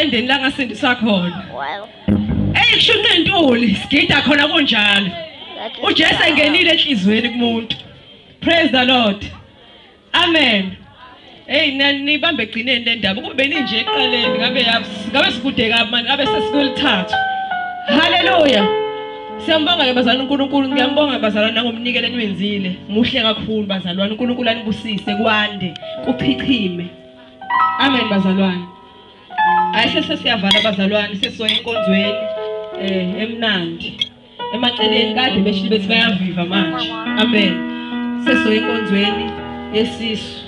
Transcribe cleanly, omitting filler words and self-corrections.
etendeni la ngasindisa khona. Wow. Eyishumi nentuli sigida khona kunjalo. uJesu engenile enhlizweni kumuntu. Praise the Lord. Amen. Hey nibambe egcineni le ndaba kube ninje eqaleni ngabe sikude kabi manje ngabe sesikulithathu. Hallelujah. Siyambonga ke bazalwane uNkulunkulu, ngiyambonga bazalwane nangomnikelo enwenzile. Muhle kakhulu bazalwane, uNkulunkulu anibusise kwande, kuchichime. Amen bazalwane. Ayisese siyavala bazalwane, sesoya enkonzweni emnandi. Emaceleni kade beshilo bethi bayaviva manje. Amen. Sesoya enkonzweni yesisu.